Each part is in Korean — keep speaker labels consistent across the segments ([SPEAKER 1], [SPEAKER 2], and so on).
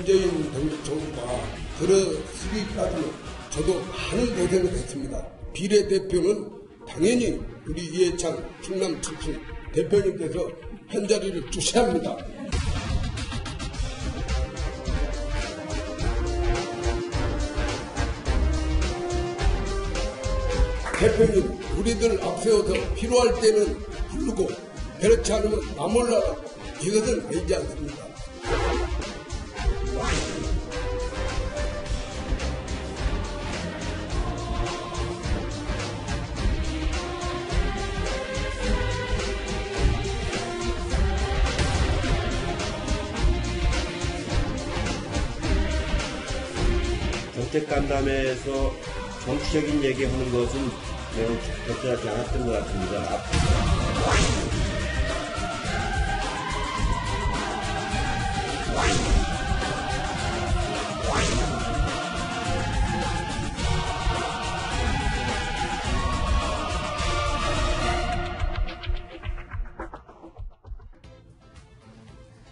[SPEAKER 1] 문재인 정부가 들어서기까지는 저도 많은 고생을 했습니다. 비례대표는 당연히 우리 이해찬 충남 출신 대표님께서 한 자리를 주셔야 합니다. 대표님, 우리들 앞세워서 필요할 때는 부르고 그렇지 않으면 나 몰라 이것은 되지 않습니다.
[SPEAKER 2] 정책 간담회에서 정치적인 얘기하는 것은 매우 적절하지 않았던 것 같습니다.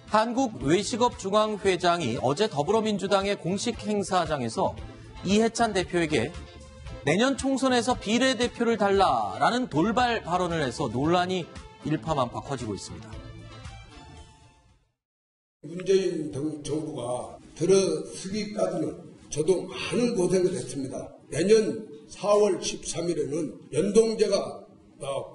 [SPEAKER 3] 한국외식업중앙회장이 어제 더불어민주당의 공식 행사장에서 이해찬 대표에게 내년 총선에서 비례대표를 달라라는 돌발 발언을 해서 논란이 일파만파 커지고 있습니다.
[SPEAKER 1] 문재인 정부가 들어서기까지는 저도 많은 고생을 했습니다. 내년 4월 13일에는 연동제가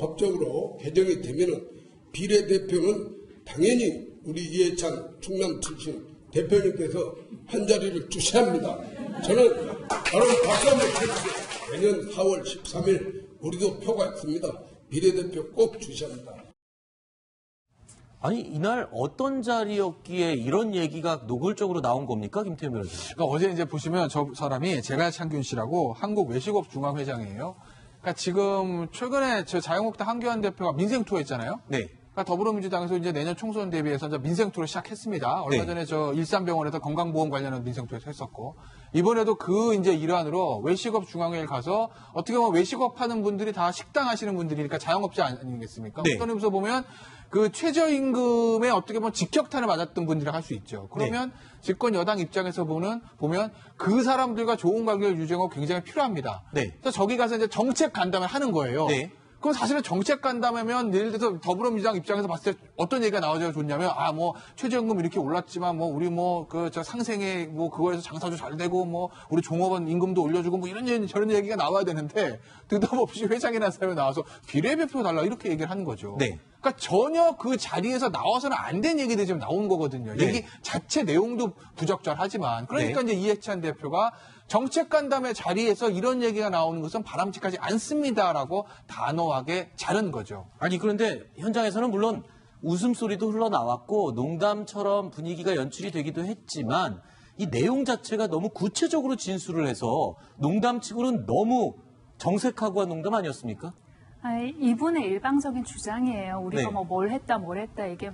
[SPEAKER 1] 법적으로 개정이 되면은 비례대표는 당연히 우리 이해찬 충남 출신 대표님께서 한 자리를 주셔야 합니다. 저는 여러분 박수 한번 쳐주세요. 내년 4월 13일 우리도 표가 있습니다. 비례대표 꼭 주셔야 합니다.
[SPEAKER 3] 아니 이날 어떤 자리였기에 이런 얘기가 노골적으로 나온 겁니까, 김태현 변호사?
[SPEAKER 4] 그러니까 어제 이제 보시면 저 사람이 제갈창균 씨라고 한국외식업중앙회장이에요. 그러니까 지금 최근에 저 자유한국당 한교안 대표가 민생 투어 했잖아요.
[SPEAKER 3] 네.
[SPEAKER 4] 그러니까 더불어민주당에서 이제 내년 총선 대비해서 이제 민생 투어를 시작했습니다. 얼마
[SPEAKER 3] 네.
[SPEAKER 4] 전에 저 일산병원에서 건강보험 관련한 민생 투어를 했었고 이번에도 그 이제 일환으로 외식업 중앙회를 가서 어떻게 보면 외식업 하는 분들이 다 식당 하시는 분들이니까 자영업자 아니겠습니까?
[SPEAKER 3] 네.
[SPEAKER 4] 어떤 의미에서 보면 그 최저임금에 어떻게 보면 직격탄을 맞았던 분들이라 할 수 있죠. 그러면 집권 여당 입장에서 보면 그 사람들과 좋은 관계를 유지하고 굉장히 필요합니다.
[SPEAKER 3] 네.
[SPEAKER 4] 그래서 저기 가서 이제 정책 간담회 하는 거예요.
[SPEAKER 3] 네.
[SPEAKER 4] 그럼 사실은 정책 간담회면 예를 들어서 더불어민주당 입장에서 봤을 때 어떤 얘기가 나와줘야 좋냐면 최저임금 이렇게 올랐지만 우리 저 상생에 그거에서 장사도 잘 되고 우리 종업원 임금도 올려주고 이런 저런 얘기가 나와야 되는데 느닷없이 회장이나 사람이 나와서 비례대표 달라 이렇게 얘기를 하는 거죠.
[SPEAKER 3] 네.
[SPEAKER 4] 그러니까 전혀 그 자리에서 나와서는 안 된 얘기들이 지금 나온 거거든요.
[SPEAKER 3] 네.
[SPEAKER 4] 얘기 자체 내용도 부적절하지만 그러니까
[SPEAKER 3] 네.
[SPEAKER 4] 이제 이해찬 대표가 정책 간담회 자리에서 이런 얘기가 나오는 것은 바람직하지 않습니다라고 단호하게 자른 거죠.
[SPEAKER 3] 아니 그런데 현장에서는 물론 웃음소리도 흘러나왔고 농담처럼 분위기가 연출이 되기도 했지만 이 내용 자체가 너무 구체적으로 진술을 해서 농담치고는 너무 정색하고 한 농담 아니었습니까?
[SPEAKER 5] 이분의 일방적인 주장이에요. 우리가
[SPEAKER 3] 네.
[SPEAKER 5] 뭘 했다 이게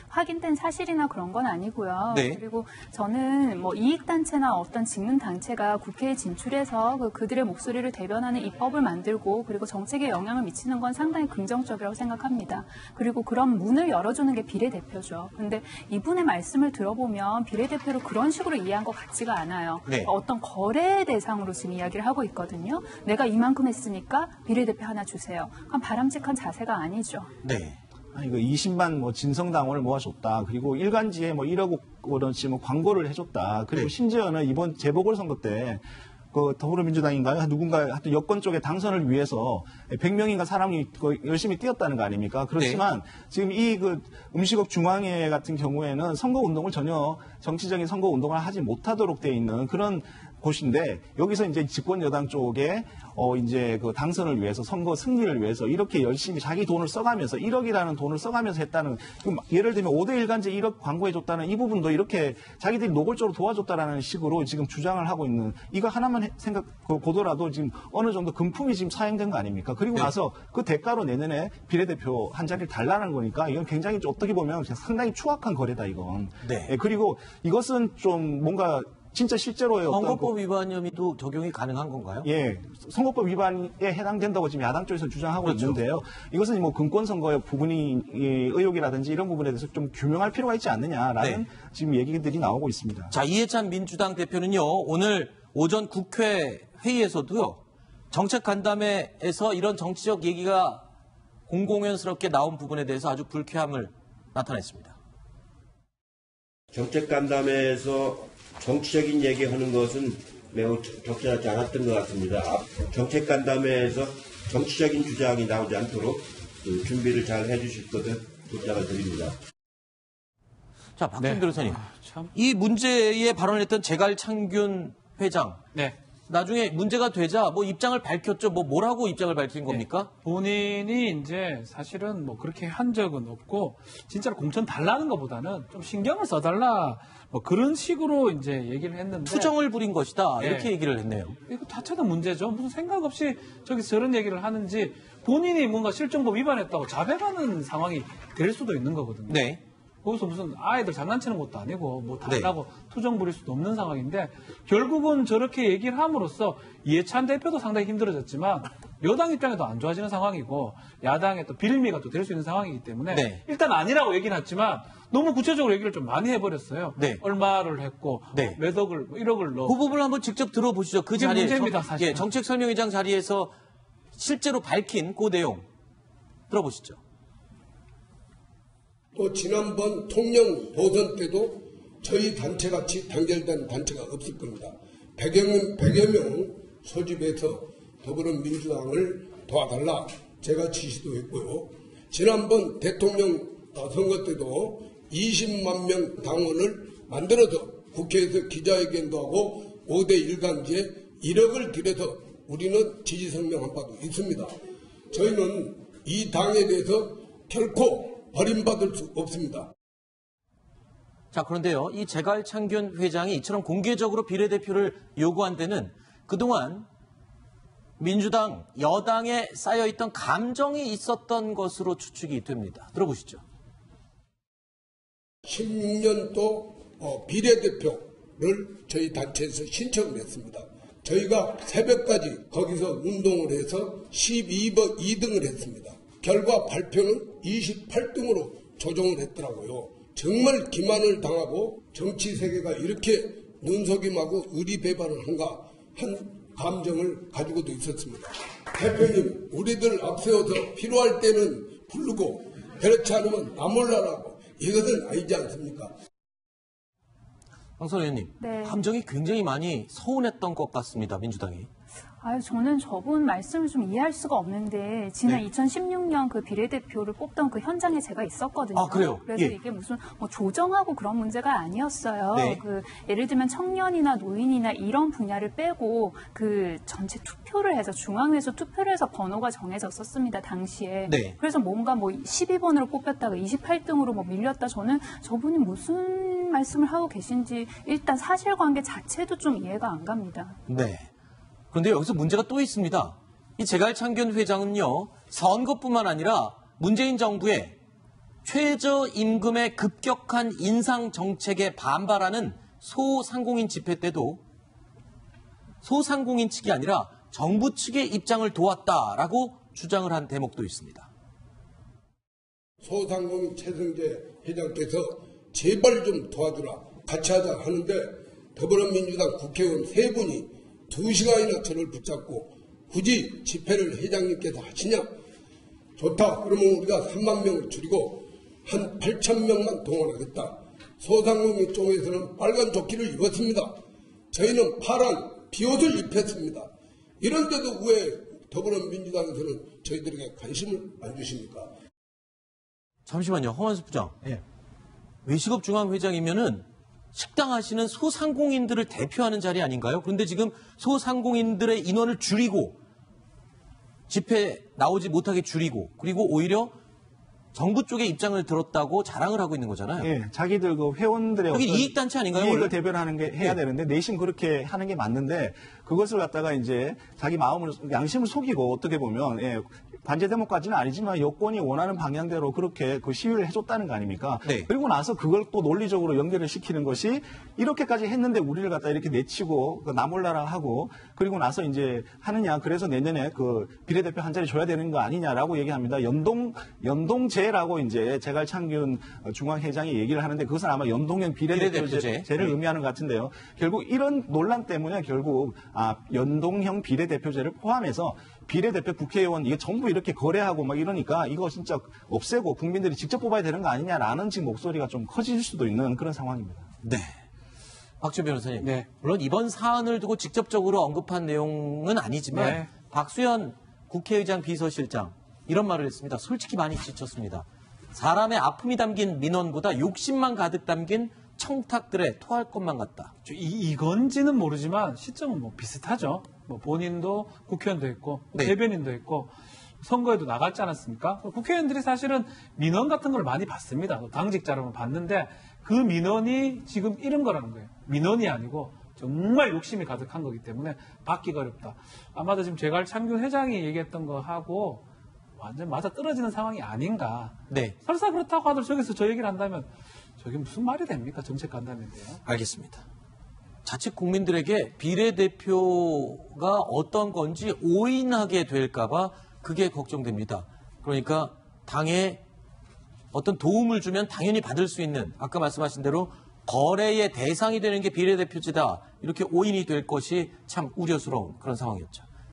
[SPEAKER 5] 확인된 사실이나 그런 건 아니고요.
[SPEAKER 3] 네.
[SPEAKER 5] 그리고 저는 이익단체나 어떤 직능단체가 국회에 진출해서 그들의 목소리를 대변하는 입법을 만들고 그리고 정책에 영향을 미치는 건 상당히 긍정적이라고 생각합니다. 그리고 그런 문을 열어주는 게 비례대표죠. 근데 이분의 말씀을 들어보면 비례대표를 그런 식으로 이해한 것 같지가 않아요.
[SPEAKER 3] 네.
[SPEAKER 5] 어떤 거래 대상으로 지금 이야기를 하고 있거든요. 내가 이만큼 했으니까 비례대표 하나 주세요. 그럼 바람직한 자세가 아니죠.
[SPEAKER 3] 네.
[SPEAKER 6] 아니, 20만 진성당원을 모아줬다. 그리고 일간지에 1억 원어치 광고를 해줬다. 그리고
[SPEAKER 3] 네.
[SPEAKER 6] 심지어는 이번 재보궐선거 때 더불어민주당인가요? 누군가 하여튼 여권 쪽에 당선을 위해서 100명인가 사람이 열심히 뛰었다는 거 아닙니까? 그렇지만 지금 이 음식업 중앙회 같은 경우에는 선거운동을 전혀 정치적인 선거운동을 하지 못하도록 돼 있는 그런 곳인데 여기서 이제 집권 여당 쪽에 이제 당선을 위해서 선거 승리를 위해서 이렇게 열심히 자기 돈을 써가면서 1억이라는 돈을 써가면서 했다는 예를 들면 5대 일간제 1억 광고해줬다는 이 부분도 이렇게 자기들이 노골적으로 도와줬다라는 식으로 지금 주장을 하고 있는 이거 하나만 보더라도 지금 어느 정도 금품이 지금 사용된 거 아닙니까? 그리고 나서 그 대가로 내년에 비례대표 한 자리를 달라는 거니까 이건 굉장히 어떻게 보면 상당히 추악한 거래다 이건.
[SPEAKER 3] 네.
[SPEAKER 6] 그리고 이것은 좀 뭔가 진짜 실제로의 어떤
[SPEAKER 3] 선거법 위반 혐의도 적용이 가능한 건가요?
[SPEAKER 6] 예, 선거법 위반에 해당된다고 지금 야당 쪽에서 주장하고
[SPEAKER 3] 그렇죠.
[SPEAKER 6] 있는데요. 이것은 뭐 금권선거의 부분이 의혹이라든지 이런 부분에 대해서 좀 규명할 필요가 있지 않느냐라는
[SPEAKER 3] 네.
[SPEAKER 6] 지금 얘기들이 나오고 있습니다.
[SPEAKER 3] 자, 이해찬 민주당 대표는요, 오늘 오전 국회 회의에서도요, 정책 간담회에서 이런 정치적 얘기가 공공연스럽게 나온 부분에 대해서 아주 불쾌함을 나타냈습니다.
[SPEAKER 2] 정책 간담회에서 정치적인 얘기하는 것은 매우 적절하지 않았던 것 같습니다. 정책 간담회에서 정치적인 주장이 나오지 않도록 준비를 잘 해주실 것을 부탁을 드립니다.
[SPEAKER 3] 자, 박준 변호사님.
[SPEAKER 4] 참.
[SPEAKER 3] 이 문제에 발언을 했던 제갈창균 회장.
[SPEAKER 4] 네.
[SPEAKER 3] 나중에 문제가 되자 뭐 입장을 밝혔죠. 뭐라고 입장을 밝힌 겁니까?
[SPEAKER 7] 본인이 이제 사실은 뭐 그렇게 한 적은 없고 진짜로 공천 달라는 것보다는 좀 신경을 써달라 뭐 그런 식으로 이제 얘기를 했는데
[SPEAKER 3] 투정을 부린 것이다.
[SPEAKER 7] 네.
[SPEAKER 3] 이렇게 얘기를 했네요.
[SPEAKER 7] 이거 자체도 문제죠. 무슨 생각 없이 저기서 저런 얘기를 하는지 본인이 뭔가 실정법 위반했다고 자백하는 상황이 될 수도 있는 거거든요.
[SPEAKER 3] 네.
[SPEAKER 7] 거기서 무슨 아이들 장난치는 것도 아니고 뭐 달라고 투정 부릴 수도 없는 상황인데 결국은 저렇게 얘기를 함으로써 이해찬 대표도 상당히 힘들어졌지만 여당 입장에도 안 좋아지는 상황이고 야당의 또 빌미가 또 될 수 있는 상황이기 때문에
[SPEAKER 3] 네.
[SPEAKER 7] 일단 아니라고 얘기는 했지만 너무 구체적으로 얘기를 좀 많이 해버렸어요.
[SPEAKER 3] 네.
[SPEAKER 7] 얼마를 했고
[SPEAKER 3] 네.
[SPEAKER 7] 몇 억을 뭐 1억을 넣어.
[SPEAKER 3] 그 부분을 한번 직접 들어보시죠. 그
[SPEAKER 7] 이게
[SPEAKER 3] 자리에
[SPEAKER 7] 문제입니다, 사실은.
[SPEAKER 3] 정책설명회장 자리에서 실제로 밝힌 그 내용 들어보시죠.
[SPEAKER 1] 또 지난번 통영 보선 때도 저희 단체같이 단결된 단체가 없을 겁니다. 100여 명 소집해서 더불어민주당을 도와달라 제가 지시도 했고요. 지난번 대통령 선거 때도 20만 명 당원을 만들어서 국회에서 기자회견도 하고 5대 일간지에 1억을 들여서 우리는 지지 성명한 바도 있습니다. 저희는 이 당에 대해서 결코 버림받을 수 없습니다.
[SPEAKER 3] 자, 그런데요, 이 제갈창균 회장이 이처럼 공개적으로 비례대표를 요구한 데는 그동안 민주당, 여당에 쌓여있던 감정이 있었던 것으로 추측이 됩니다. 들어보시죠.
[SPEAKER 1] 16년도 비례대표를 저희 단체에서 신청을 했습니다. 저희가 새벽까지 거기서 운동을 해서 2등을 했습니다. 결과 발표는 28등으로 조정을 했더라고요. 정말 기만을 당하고 정치 세계가 이렇게 눈속임하고 의리배반을 한가 한 감정을 가지고도 있었습니다. 대표님, 우리들 앞세워서 필요할 때는 부르고 그렇지 않으면 나몰라라고 이것은 아니지 않습니까?
[SPEAKER 3] 황선 의원님,
[SPEAKER 5] 네.
[SPEAKER 3] 감정이 굉장히 많이 서운했던 것 같습니다. 민주당이.
[SPEAKER 5] 저는 저분 말씀을 좀 이해할 수가 없는데 지난
[SPEAKER 3] 네.
[SPEAKER 5] 2016년 그 비례대표를 뽑던 그 현장에 제가 있었거든요.
[SPEAKER 3] 아, 그래요?
[SPEAKER 5] 그래서
[SPEAKER 3] 예.
[SPEAKER 5] 이게 무슨 뭐 조정하고 그런 문제가 아니었어요.
[SPEAKER 3] 네.
[SPEAKER 5] 예를 들면 청년이나 노인이나 이런 분야를 빼고 그 전체 투표를 해서 중앙에서 투표를 해서 번호가 정해졌었습니다. 당시에.
[SPEAKER 3] 네.
[SPEAKER 5] 그래서 뭔가 뭐 12번으로 뽑혔다가 28등으로 뭐 밀렸다. 저는 저분이 무슨 말씀을 하고 계신지 일단 사실관계 자체도 좀 이해가 안 갑니다.
[SPEAKER 3] 네. 그런데 여기서 문제가 또 있습니다. 이 제갈창균 회장은요, 선거뿐만 아니라 문재인 정부의 최저임금의 급격한 인상 정책에 반발하는 소상공인 집회 때도 소상공인 측이 아니라 정부 측의 입장을 도왔다라고 주장을 한 대목도 있습니다.
[SPEAKER 1] 소상공인 최승재 회장께서 제발 좀 도와주라 같이 하자 하는데 더불어민주당 국회의원 3분이 2시간이나 저를 붙잡고 굳이 집회를 회장님께서 하시냐? 좋다. 그러면 우리가 3만 명을 줄이고 한 8천 명만 동원하겠다. 소상공인 쪽에서는 빨간 조끼를 입었습니다. 저희는 파란 비옷을 입혔습니다. 이런데도 왜 더불어민주당에서는 저희들에게 관심을 안 주십니까?
[SPEAKER 3] 잠시만요. 허만수 부장. 외식업 중앙회장이면은 식당 하시는 소상공인들을 대표하는 자리 아닌가요? 그런데 지금 소상공인들의 인원을 줄이고 집회 나오지 못하게 줄이고 그리고 오히려 정부 쪽의 입장을 들었다고 자랑을 하고 있는 거잖아요.
[SPEAKER 6] 예, 자기들 그 회원들의
[SPEAKER 3] 여기
[SPEAKER 6] 어떤
[SPEAKER 3] 이익단체 아닌가요?
[SPEAKER 6] 이익을
[SPEAKER 3] 원래?
[SPEAKER 6] 대변하는 게 해야 되는데 내심 그렇게 하는 게 맞는데 그것을 갖다가 이제 자기 마음을 양심을 속이고 어떻게 보면 반제 대목까지는 아니지만 여권이 원하는 방향대로 그렇게 그 시위를 해줬다는 거 아닙니까?
[SPEAKER 3] 네.
[SPEAKER 6] 그리고 나서 그걸 또 논리적으로 연결을 시키는 것이 이렇게까지 했는데 우리를 갖다 이렇게 내치고 나 몰라라 하고 그리고 나서 이제 하느냐 그래서 내년에 그 비례대표 한 자리 줘야 되는 거 아니냐라고 얘기합니다. 연동제라고 이제 재갈창균 중앙회장이 얘기를 하는데 그것은 아마 연동형 비례대표제를 의미하는 것 같은데요. 결국 이런 논란 때문에 결국 연동형 비례대표제를 포함해서 비례대표 국회의원 이게 전부 이렇게 거래하고 막 이러니까 이거 진짜 없애고 국민들이 직접 뽑아야 되는 거 아니냐라는 지금 목소리가 좀 커질 수도 있는 그런 상황입니다.
[SPEAKER 3] 네. 박지원 변호사님.
[SPEAKER 7] 네.
[SPEAKER 3] 물론 이번 사안을 두고 직접적으로 언급한 내용은 아니지만
[SPEAKER 7] 네.
[SPEAKER 3] 박수현 국회의장 비서실장 이런 말을 했습니다. 솔직히 많이 지쳤습니다. 사람의 아픔이 담긴 민원보다 욕심만 가득 담긴 청탁들에 토할 것만 같다.
[SPEAKER 7] 이건지는 모르지만 시점은 뭐 비슷하죠. 뭐 본인도 국회의원도 했고
[SPEAKER 3] 네.
[SPEAKER 7] 대변인도 했고 선거에도 나갔지 않았습니까? 국회의원들이 사실은 민원 같은 걸 많이 받습니다. 당직자라면 받는데 그 민원이 지금 이런 거라는 거예요. 민원이 아니고 정말 욕심이 가득한 거기 때문에 받기가 어렵다. 아마도 지금 재갈창균 회장이 얘기했던 거 하고 완전 맞아 떨어지는 상황이 아닌가.
[SPEAKER 3] 네.
[SPEAKER 7] 설사 그렇다고 하더라도 저기서 저 얘기를 한다면 저게 무슨 말이 됩니까? 정책 간담회인데요.
[SPEAKER 3] 알겠습니다. 자칫 국민들에게 비례대표가 어떤 건지 오인하게 될까봐 그게 걱정됩니다. 그러니까 당에 어떤 도움을 주면 당연히 받을 수 있는 아까 말씀하신 대로 거래의 대상이 되는 게 비례대표제다. 이렇게 오인이 될 것이 참 우려스러운 그런 상황이었죠.